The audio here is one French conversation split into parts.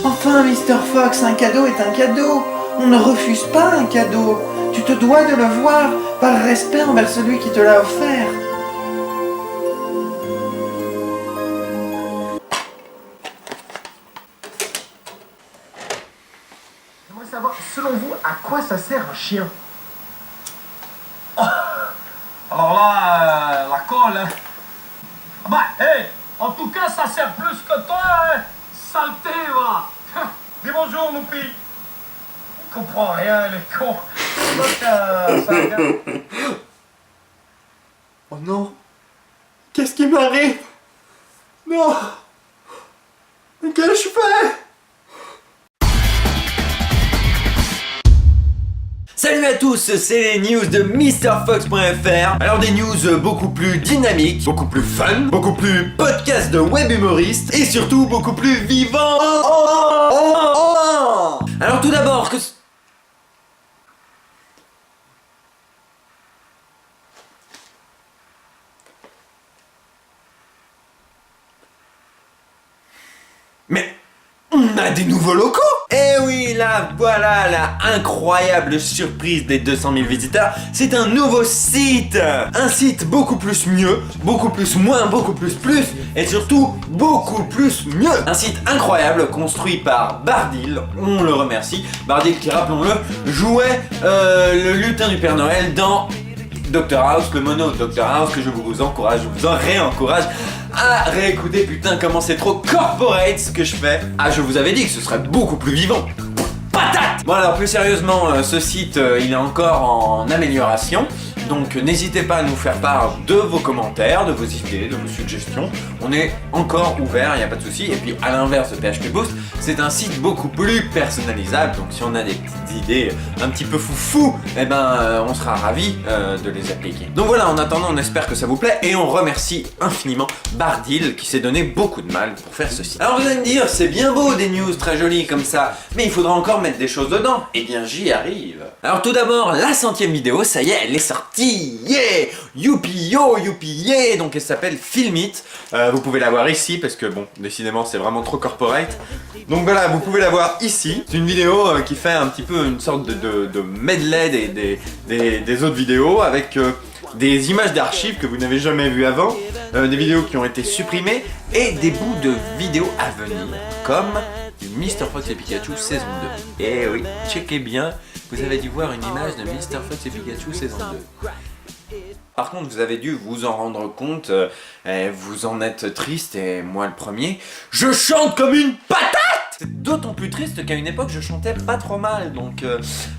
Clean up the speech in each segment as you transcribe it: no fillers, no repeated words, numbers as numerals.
Enfin, Mr. Fox, un cadeau est un cadeau. On ne refuse pas un cadeau. Tu te dois de le voir par respect envers celui qui te l'a offert. J'aimerais savoir, selon vous, à quoi ça sert un chien? Alors là, la colle, hein. Bah, hé, en tout cas, ça sert plus que toi, hein. Saleté, va. Dis bonjour, Noupi. Il comprend rien, les cons. Oh non! Qu'est-ce qui m'arrive? Non! Mais que je fais? Salut à tous, c'est les news de MrFox.fr. Alors des news beaucoup plus dynamiques, beaucoup plus fun, beaucoup plus podcast de web humoriste et surtout beaucoup plus vivant. Alors tout d'abord que... Mais on a des nouveaux locaux! Eh oui, là, voilà la incroyable surprise des 200 000 visiteurs. C'est un nouveau site! Un site beaucoup plus mieux, beaucoup plus moins, beaucoup plus plus, et surtout beaucoup plus mieux! Un site incroyable construit par Bardil, on le remercie. Bardil qui, rappelons-le, jouait le lutin du Père Noël dans Dr House, le mono Dr House, que je vous encourage, je vous en réencourage à réécouter. Putain, comment c'est trop corporate ce que je fais. Ah, je vous avais dit que ce serait beaucoup plus vivant. Patate! Bon alors plus sérieusement, ce site il est encore en amélioration. Donc n'hésitez pas à nous faire part de vos commentaires, de vos idées, de vos suggestions. On est encore ouvert, il n'y a pas de souci. Et puis à l'inverse de PHP Boost, c'est un site beaucoup plus personnalisable. Donc si on a des petites idées un petit peu foufou, eh ben on sera ravis de les appliquer. Donc voilà, en attendant, on espère que ça vous plaît et on remercie infiniment Bardil qui s'est donné beaucoup de mal pour faire ceci. Alors vous allez me dire, c'est bien beau des news très jolies comme ça, mais il faudra encore mettre des choses dedans. Eh bien j'y arrive. Alors tout d'abord, la 100e vidéo, ça y est, elle est sortie. Yeah! Youpi yo, youpi yeah! Donc elle s'appelle Film It. Vous pouvez la voir ici parce que bon, décidément c'est vraiment trop corporate. Donc voilà, vous pouvez la voir ici. C'est une vidéo qui fait un petit peu une sorte de medley des autres vidéos avec des images d'archives que vous n'avez jamais vues avant, des vidéos qui ont été supprimées et des bouts de vidéos à venir, comme Mr. Fox et Pikachu saison 2. Eh oui, checkez bien, vous avez dû voir une image de Mr. Fox et Pikachu saison 2. Par contre, vous avez dû vous en rendre compte, vous en êtes triste, et moi le premier, je chante comme une patate! C'est d'autant plus triste qu'à une époque, je chantais pas trop mal, donc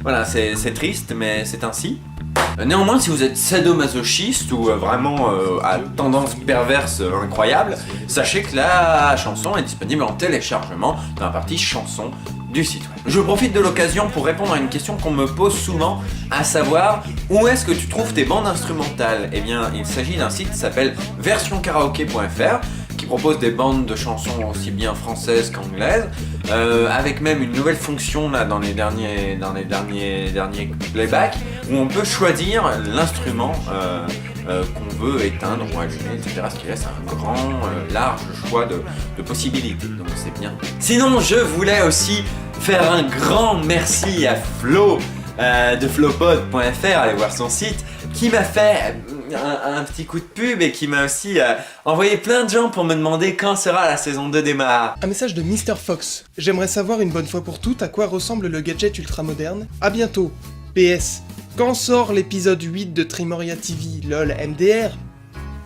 voilà, c'est triste, mais c'est ainsi. Néanmoins, si vous êtes sadomasochiste ou vraiment à tendance perverse incroyable, sachez que la chanson est disponible en téléchargement dans la partie chansons du site web. Je profite de l'occasion pour répondre à une question qu'on me pose souvent, à savoir où est-ce que tu trouves tes bandes instrumentales? Eh bien, il s'agit d'un site qui s'appelle versionkaraoke.fr qui propose des bandes de chansons aussi bien françaises qu'anglaises, avec même une nouvelle fonction là dans les derniers playbacks où on peut choisir l'instrument qu'on veut éteindre ou allumer, etc. Ce qui laisse un grand, large choix de possibilités, donc c'est bien. Sinon, je voulais aussi faire un grand merci à Flo de flowpod.fr, allez voir son site, qui m'a fait un petit coup de pub et qui m'a aussi envoyé plein de gens pour me demander quand sera la saison 2 démarre. Un message de Mr. Fox. J'aimerais savoir une bonne fois pour toutes à quoi ressemble le gadget ultra moderne. A bientôt. PS. Quand sort l'épisode 8 de Trimoria TV, lol MDR?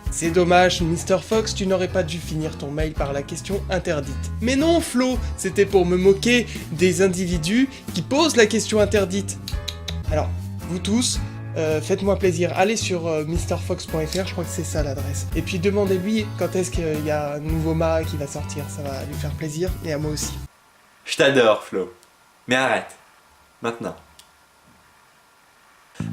C'est dommage, Mr. Fox, tu n'aurais pas dû finir ton mail par la question interdite. Mais non, Flo, c'était pour me moquer des individus qui posent la question interdite. Alors, vous tous, faites-moi plaisir, allez sur mrfox.fr, je crois que c'est ça l'adresse. Et puis demandez-lui quand est-ce qu'il y a un nouveau mât qui va sortir, ça va lui faire plaisir, et à moi aussi. Je t'adore, Flo. Mais arrête. Maintenant.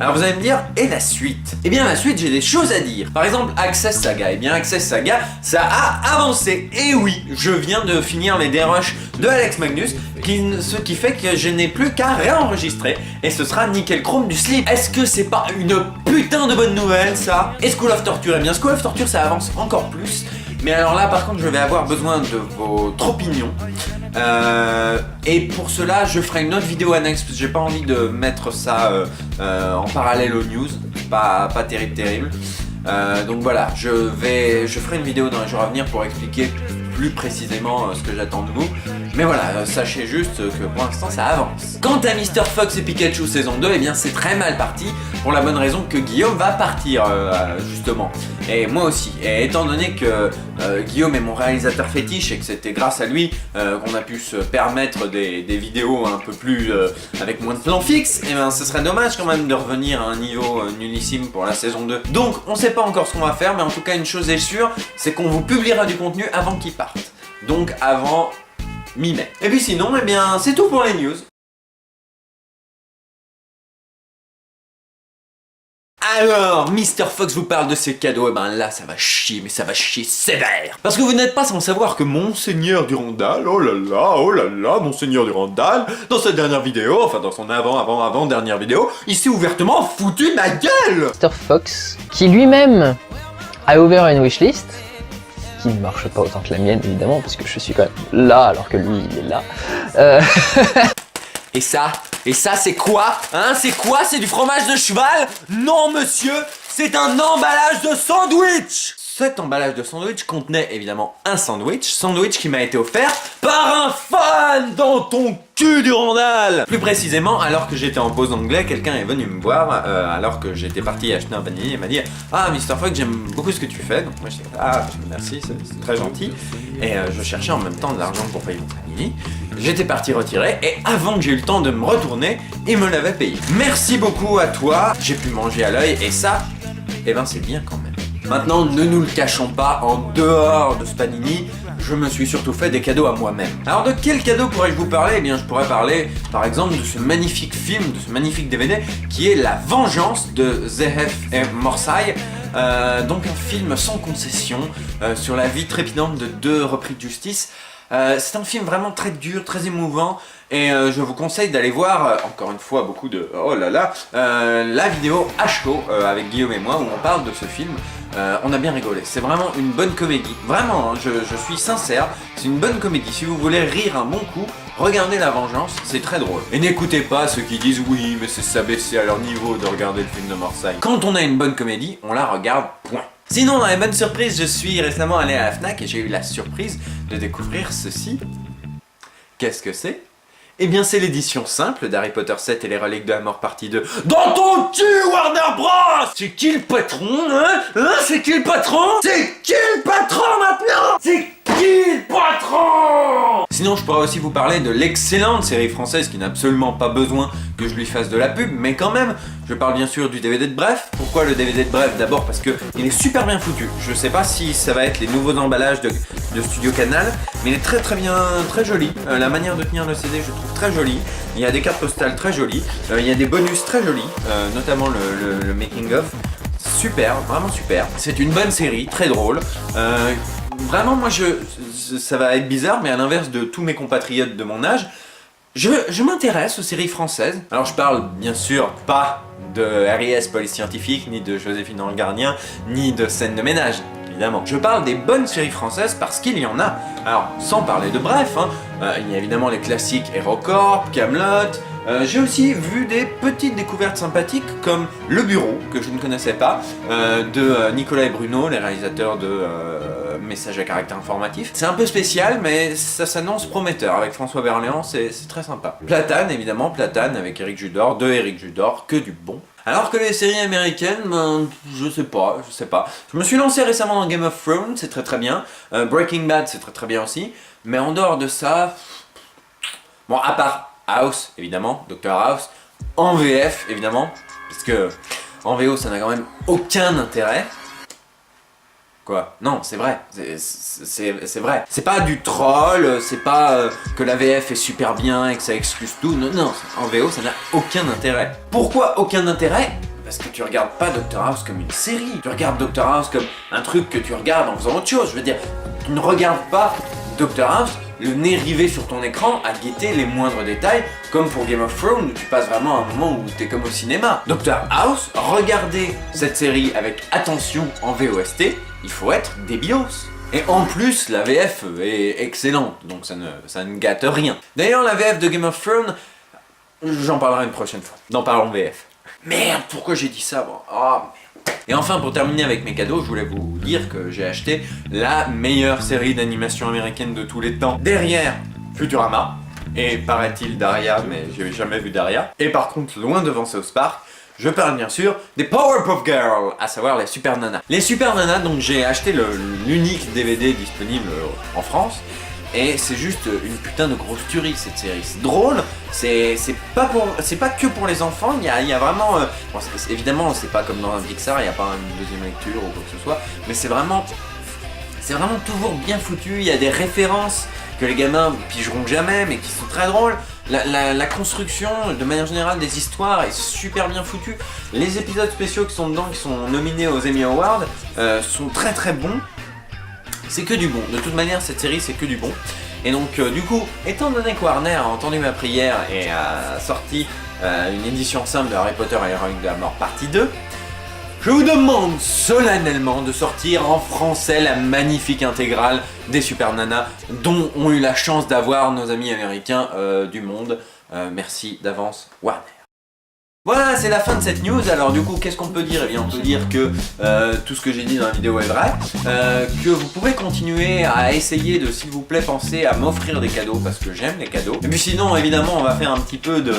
Alors vous allez me dire, et la suite? Eh bien la suite, j'ai des choses à dire. Par exemple, Access Saga. Eh bien Access Saga, ça a avancé. Et oui, je viens de finir les dérushs de Alex Magnus, ce qui fait que je n'ai plus qu'à réenregistrer. Et ce sera nickel chrome du slip. Est-ce que c'est pas une putain de bonne nouvelle ça? Et School of Torture? Eh bien School of Torture, ça avance encore plus. Mais alors là par contre je vais avoir besoin de votre opinion. Et pour cela je ferai une autre vidéo annexe parce que j'ai pas envie de mettre ça en parallèle aux news. Pas terrible. Donc voilà, je ferai une vidéo dans les jours à venir pour expliquer plus précisément ce que j'attends de vous. Mais voilà, sachez juste que pour l'instant ça avance. Quant à Mr. Fox et Pikachu saison 2, eh bien c'est très mal parti pour la bonne raison que Guillaume va partir justement. Et moi aussi. Et étant donné que Guillaume est mon réalisateur fétiche et que c'était grâce à lui qu'on a pu se permettre des vidéos un peu plus avec moins de plans fixes, eh bien ce serait dommage quand même de revenir à un niveau nullissime pour la saison 2. Donc on sait pas encore ce qu'on va faire, mais en tout cas une chose est sûre, c'est qu'on vous publiera du contenu avant qu'il parte. Donc avant mi-mai. Et puis sinon, eh bien c'est tout pour les news. Alors, Mr. Fox vous parle de ses cadeaux, et ben là ça va chier, mais ça va chier sévère. Parce que vous n'êtes pas sans savoir que Monseigneur Durandal, oh là là, Monseigneur Durandal, dans sa dernière vidéo, enfin dans son avant dernière vidéo, il s'est ouvertement foutu de ma gueule. Mr. Fox, qui lui-même a ouvert une wishlist, qui ne marche pas autant que la mienne évidemment, parce que je suis quand même là alors que lui il est là. Et ça c'est quoi? Hein, c'est quoi? C'est du fromage de cheval? Non monsieur, c'est un emballage de sandwich! Cet emballage de sandwich contenait évidemment un sandwich qui m'a été offert par un fan dans ton cul Durandal. Plus précisément, alors que j'étais en pause d'anglais, quelqu'un est venu me voir alors que j'étais parti acheter un panini et m'a dit « Ah Mr. Fox, j'aime beaucoup ce que tu fais. » Donc moi je dis « Ah merci, c'est très gentil. » Et je cherchais en même temps de l'argent pour payer mon panini. J'étais parti retirer et avant que j'ai eu le temps de me retourner, il me l'avait payé. Merci beaucoup à toi, j'ai pu manger à l'œil et ça, eh ben c'est bien quand même. Maintenant, ne nous le cachons pas, en dehors de ce panini, je me suis surtout fait des cadeaux à moi-même. Alors de quel cadeau pourrais-je vous parler? Eh bien je pourrais parler par exemple de ce magnifique film, de ce magnifique DVD qui est La Vengeance de Zehef et Morsay. Donc un film sans concession sur la vie trépidante de deux repris de justice. C'est un film vraiment très dur, très émouvant et je vous conseille d'aller voir, encore une fois beaucoup de oh là là, la vidéo HO avec Guillaume et moi où on parle de ce film. On a bien rigolé, c'est vraiment une bonne comédie, vraiment, hein, je suis sincère, c'est une bonne comédie. Si vous voulez rire un bon coup, regardez La Vengeance, c'est très drôle. Et n'écoutez pas ceux qui disent oui mais c'est s'abaisser à leur niveau de regarder le film de Morsay. Quand on a une bonne comédie, on la regarde, point. Sinon, dans les bonnes surprises, je suis récemment allé à la Fnac et j'ai eu la surprise de découvrir ceci. Qu'est-ce que c'est? Eh bien c'est l'édition simple d'Harry Potter 7 et les reliques de la mort partie 2. Dans ton cul Warner Bros! C'est qui le patron, hein? C'est qui le patron? C'est qui le patron maintenant? C'est qui le patron? Sinon je pourrais aussi vous parler de l'excellente série française qui n'a absolument pas besoin que je lui fasse de la pub, mais quand même, je parle bien sûr du DVD de Bref. Pourquoi le DVD de Bref? D'abord parce que il est super bien foutu. Je sais pas si ça va être les nouveaux emballages de Studio Canal, mais il est très bien, très joli. La manière de tenir le CD je trouve très jolie. Il y a des cartes postales très jolies, il y a des bonus très jolis, notamment le making of. Super, vraiment super. C'est une bonne série, très drôle. Vraiment moi ça va être bizarre, mais à l'inverse de tous mes compatriotes de mon âge, je m'intéresse aux séries françaises. Alors je parle bien sûr pas de RIS Police Scientifique, ni de Joséphine dans le Gardien, ni de Scène de ménage, évidemment. Je parle des bonnes séries françaises parce qu'il y en a. Alors sans parler de Bref, hein, il y a évidemment les classiques HeroCorp, Kaamelott. J'ai aussi vu des petites découvertes sympathiques comme Le Bureau, que je ne connaissais pas, de Nicolas et Bruno, les réalisateurs de Messages à caractère informatif. C'est un peu spécial, mais ça s'annonce prometteur. Avec François Berléand, c'est très sympa. Platane, évidemment, Platane avec Éric Judor, de Éric Judor, que du bon. Alors que les séries américaines, ben, je sais pas. Je me suis lancé récemment dans Game of Thrones, c'est très bien. Breaking Bad, c'est très bien aussi. Mais en dehors de ça, bon, à part House, évidemment, Dr House, en VF, évidemment, puisque en VO, ça n'a quand même aucun intérêt. Quoi? Non, c'est vrai, c'est vrai. C'est pas du troll, c'est pas que la VF est super bien et que ça excuse tout. Non, en VO, ça n'a aucun intérêt. Pourquoi aucun intérêt? Parce que tu regardes pas Dr House comme une série. Tu regardes Dr House comme un truc que tu regardes en faisant autre chose. Je veux dire, tu ne regardes pas Dr House le nez rivé sur ton écran à guetter les moindres détails, comme pour Game of Thrones où tu passes vraiment un moment où t'es comme au cinéma. Dr House, regardez cette série avec attention en VOST, il faut être débilos. Et en plus, la VF est excellente, donc ça ne gâte rien. D'ailleurs, la VF de Game of Thrones, j'en parlerai une prochaine fois. Dans Parlons VF. Merde, pourquoi j'ai dit ça? Bon, oh, merde. Et enfin, pour terminer avec mes cadeaux, je voulais vous dire que j'ai acheté la meilleure série d'animation américaine de tous les temps. Derrière Futurama, et paraît-il Daria, mais j'ai jamais vu Daria. Et par contre, loin devant South Park, je parle bien sûr des Powerpuff Girls, à savoir les Super Nanas. Les Super Nanas, donc j'ai acheté l'unique DVD disponible en France, et c'est juste une putain de grosse tuerie cette série. C'est drôle, c'est pas que pour les enfants, il y a vraiment... bon, évidemment, c'est pas comme dans un Pixar, il n'y a pas une deuxième lecture ou quoi que ce soit, mais c'est vraiment toujours bien foutu, il y a des références que les gamins pigeront jamais, mais qui sont très drôles. La construction, de manière générale, des histoires est super bien foutue. Les épisodes spéciaux qui sont dedans, qui sont nominés aux Emmy Awards, sont très très bons. C'est que du bon. De toute manière, cette série, c'est que du bon. Et donc, du coup, étant donné que Warner a entendu ma prière et a sorti une édition simple de Harry Potter et les Reliques de la Mort partie 2, je vous demande solennellement de sortir en français la magnifique intégrale des Super Nanas dont ont eu la chance d'avoir nos amis américains du monde. Merci d'avance, Warner. Voilà, c'est la fin de cette news. Alors du coup, qu'est-ce qu'on peut dire? Eh bien, on peut dire que tout ce que j'ai dit dans la vidéo est vrai, que vous pourrez continuer à essayer de, s'il vous plaît, penser à m'offrir des cadeaux, parce que j'aime les cadeaux. Et puis sinon, évidemment, on va faire un petit peu de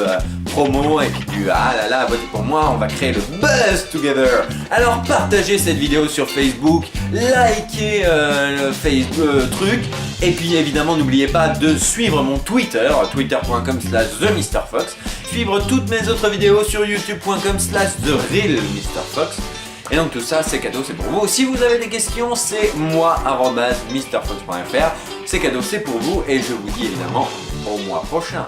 promo, et puis du ah là là, votez pour moi, on va créer le buzz together. Alors partagez cette vidéo sur Facebook, likez le Facebook truc, et puis évidemment, n'oubliez pas de suivre mon Twitter, twitter.com/TheMrFox, suivre toutes mes autres vidéos sur youtube.com/TheRealMrFox. Et donc tout ça, c'est cadeau, c'est pour vous. Si vous avez des questions, c'est moi@MrFox.fr. C'est cadeau, c'est pour vous. Et je vous dis évidemment au mois prochain.